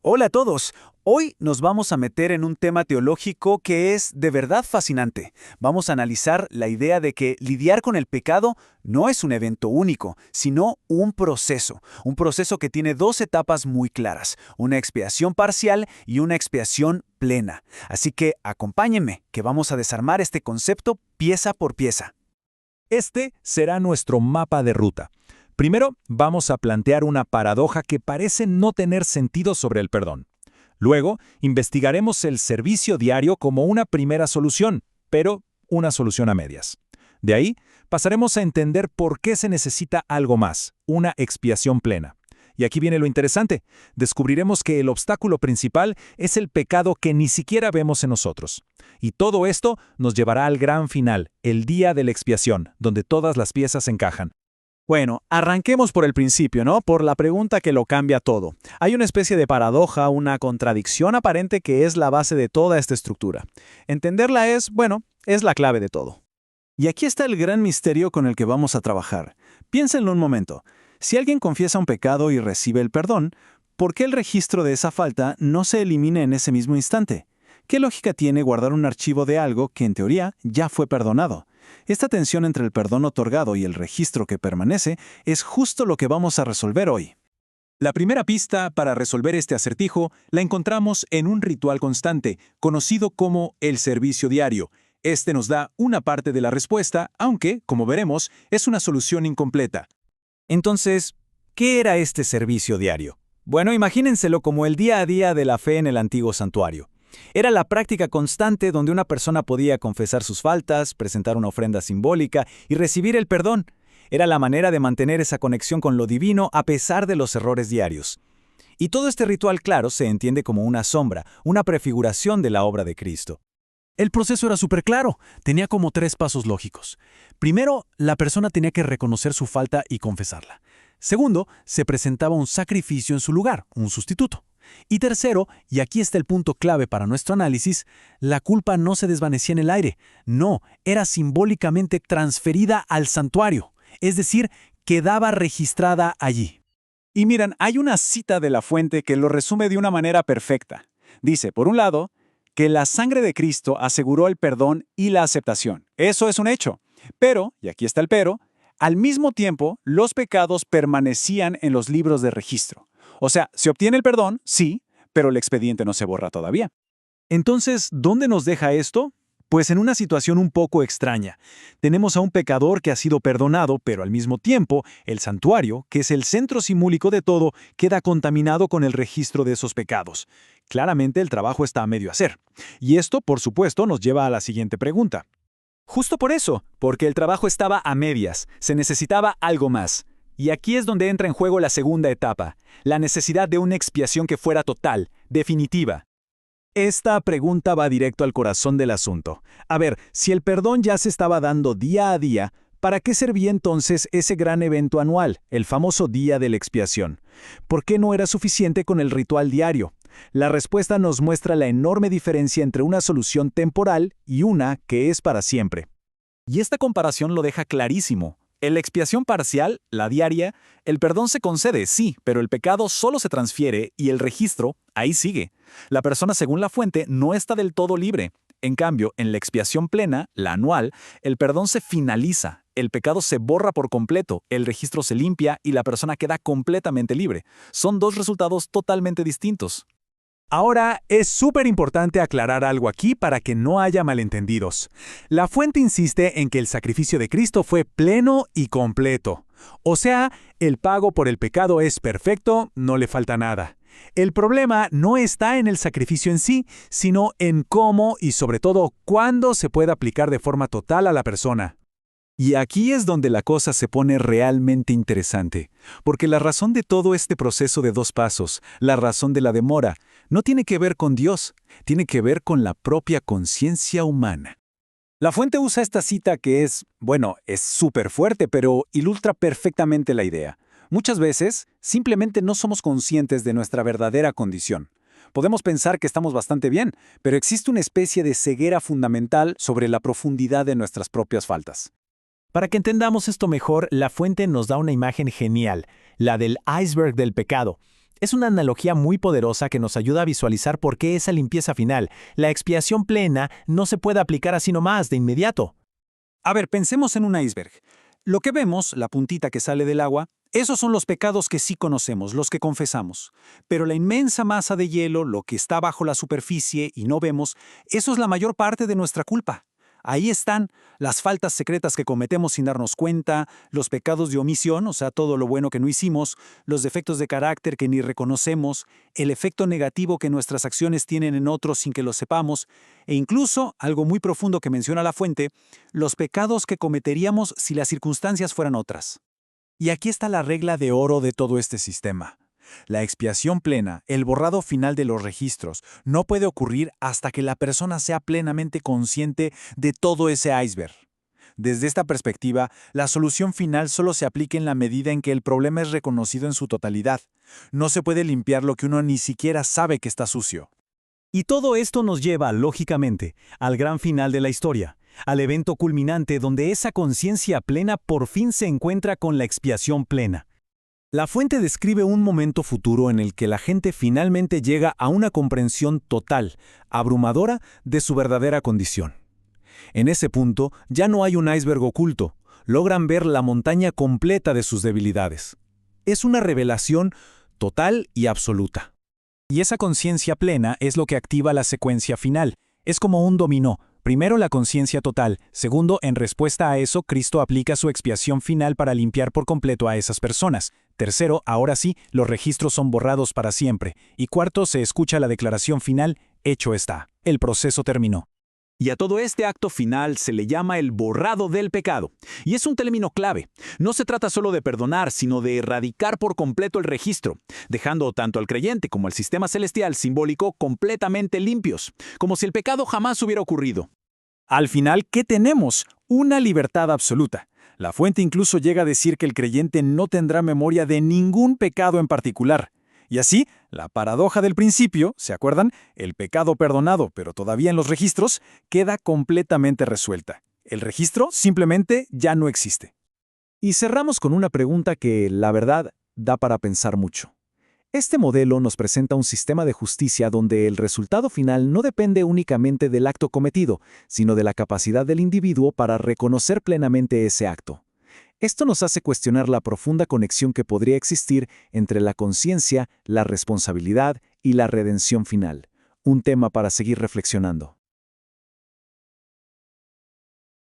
Hola a todos. Hoy nos vamos a meter en un tema teológico que es de verdad fascinante. Vamos a analizar la idea de que lidiar con el pecado no es un evento único, sino un proceso que tiene dos etapas muy claras, una expiación parcial y una expiación plena. Así que acompáñenme, que vamos a desarmar este concepto pieza por pieza. Este será nuestro mapa de ruta. Primero, vamos a plantear una paradoja que parece no tener sentido sobre el perdón. Luego, investigaremos el servicio diario como una primera solución, pero una solución a medias. De ahí, pasaremos a entender por qué se necesita algo más, una expiación plena. Y aquí viene lo interesante. Descubriremos que el obstáculo principal es el pecado que ni siquiera vemos en nosotros. Y todo esto nos llevará al gran final, el día de la expiación, donde todas las piezas encajan. Bueno, arranquemos por el principio, ¿no? Por la pregunta que lo cambia todo. Hay una especie de paradoja, una contradicción aparente que es la base de toda esta estructura. Entenderla es la clave de todo. Y aquí está el gran misterio con el que vamos a trabajar. Piénsenlo un momento. Si alguien confiesa un pecado y recibe el perdón, ¿por qué el registro de esa falta no se elimina en ese mismo instante? ¿Qué lógica tiene guardar un archivo de algo que en teoría ya fue perdonado? Esta tensión entre el perdón otorgado y el registro que permanece es justo lo que vamos a resolver hoy. La primera pista para resolver este acertijo la encontramos en un ritual constante, conocido como el servicio diario. Este nos da una parte de la respuesta, aunque, como veremos, es una solución incompleta. Entonces, ¿qué era este servicio diario? Bueno, imagínenselo como el día a día de la fe en el antiguo santuario. Era la práctica constante donde una persona podía confesar sus faltas, presentar una ofrenda simbólica y recibir el perdón. Era la manera de mantener esa conexión con lo divino a pesar de los errores diarios. Y todo este ritual, claro, se entiende como una sombra, una prefiguración de la obra de Cristo. El proceso era súper claro, tenía como 3 pasos lógicos. Primero, la persona tenía que reconocer su falta y confesarla. Segundo, se presentaba un sacrificio en su lugar, un sustituto. Y tercero, y aquí está el punto clave para nuestro análisis, la culpa no se desvanecía en el aire, no, era simbólicamente transferida al santuario, es decir, quedaba registrada allí. Y miren, hay una cita de la fuente que lo resume de una manera perfecta. Dice, por un lado, que la sangre de Cristo aseguró el perdón y la aceptación. Eso es un hecho. Pero, y aquí está el pero, al mismo tiempo, los pecados permanecían en los libros de registro. O sea, se obtiene el perdón, sí, pero el expediente no se borra todavía. Entonces, ¿dónde nos deja esto? Pues en una situación un poco extraña. Tenemos a un pecador que ha sido perdonado, pero al mismo tiempo, el santuario, que es el centro simúlico de todo, queda contaminado con el registro de esos pecados. Claramente el trabajo está a medio hacer. Y esto, por supuesto, nos lleva a la siguiente pregunta. Justo por eso, porque el trabajo estaba a medias, se necesitaba algo más. Y aquí es donde entra en juego la segunda etapa, la necesidad de una expiación que fuera total, definitiva. Esta pregunta va directo al corazón del asunto. A ver, si el perdón ya se estaba dando día a día, ¿para qué servía entonces ese gran evento anual, el famoso Día de la Expiación? ¿Por qué no era suficiente con el ritual diario? La respuesta nos muestra la enorme diferencia entre una solución temporal y una que es para siempre. Y esta comparación lo deja clarísimo. En la expiación parcial, la diaria, el perdón se concede, sí, pero el pecado solo se transfiere y el registro, ahí sigue. La persona, según la fuente, no está del todo libre. En cambio, en la expiación plena, la anual, el perdón se finaliza, el pecado se borra por completo, el registro se limpia y la persona queda completamente libre. Son dos resultados totalmente distintos. Ahora, es súper importante aclarar algo aquí para que no haya malentendidos. La fuente insiste en que el sacrificio de Cristo fue pleno y completo. O sea, el pago por el pecado es perfecto, no le falta nada. El problema no está en el sacrificio en sí, sino en cómo y sobre todo cuándo se puede aplicar de forma total a la persona. Y aquí es donde la cosa se pone realmente interesante, porque la razón de todo este proceso de 2 pasos, la razón de la demora, no tiene que ver con Dios, tiene que ver con la propia conciencia humana. La fuente usa esta cita que es súper fuerte, pero ilustra perfectamente la idea. Muchas veces, simplemente no somos conscientes de nuestra verdadera condición. Podemos pensar que estamos bastante bien, pero existe una especie de ceguera fundamental sobre la profundidad de nuestras propias faltas. Para que entendamos esto mejor, la fuente nos da una imagen genial, la del iceberg del pecado. Es una analogía muy poderosa que nos ayuda a visualizar por qué esa limpieza final, la expiación plena, no se puede aplicar así nomás, de inmediato. A ver, pensemos en un iceberg. Lo que vemos, la puntita que sale del agua, esos son los pecados que sí conocemos, los que confesamos. Pero la inmensa masa de hielo, lo que está bajo la superficie y no vemos, eso es la mayor parte de nuestra culpa. Ahí están las faltas secretas que cometemos sin darnos cuenta, los pecados de omisión, o sea, todo lo bueno que no hicimos, los defectos de carácter que ni reconocemos, el efecto negativo que nuestras acciones tienen en otros sin que lo sepamos, e incluso, algo muy profundo que menciona la fuente, los pecados que cometeríamos si las circunstancias fueran otras. Y aquí está la regla de oro de todo este sistema. La expiación plena, el borrado final de los registros, no puede ocurrir hasta que la persona sea plenamente consciente de todo ese iceberg. Desde esta perspectiva, la solución final solo se aplica en la medida en que el problema es reconocido en su totalidad. No se puede limpiar lo que uno ni siquiera sabe que está sucio. Y todo esto nos lleva, lógicamente, al gran final de la historia, al evento culminante donde esa conciencia plena por fin se encuentra con la expiación plena. La fuente describe un momento futuro en el que la gente finalmente llega a una comprensión total, abrumadora, de su verdadera condición. En ese punto ya no hay un iceberg oculto, logran ver la montaña completa de sus debilidades. Es una revelación total y absoluta. Y esa conciencia plena es lo que activa la secuencia final. Es como un dominó. Primero la conciencia total. Segundo, en respuesta a eso, Cristo aplica su expiación final para limpiar por completo a esas personas. Tercero, ahora sí, los registros son borrados para siempre. Y cuarto, se escucha la declaración final, hecho está. El proceso terminó. Y a todo este acto final se le llama el borrado del pecado. Y es un término clave. No se trata solo de perdonar, sino de erradicar por completo el registro, dejando tanto al creyente como al sistema celestial simbólico completamente limpios, como si el pecado jamás hubiera ocurrido. Al final, ¿qué tenemos? Una libertad absoluta. La fuente incluso llega a decir que el creyente no tendrá memoria de ningún pecado en particular. Y así, la paradoja del principio, ¿se acuerdan? El pecado perdonado, pero todavía en los registros, queda completamente resuelta. El registro simplemente ya no existe. Y cerramos con una pregunta que, la verdad, da para pensar mucho. Este modelo nos presenta un sistema de justicia donde el resultado final no depende únicamente del acto cometido, sino de la capacidad del individuo para reconocer plenamente ese acto. Esto nos hace cuestionar la profunda conexión que podría existir entre la conciencia, la responsabilidad y la redención final. Un tema para seguir reflexionando.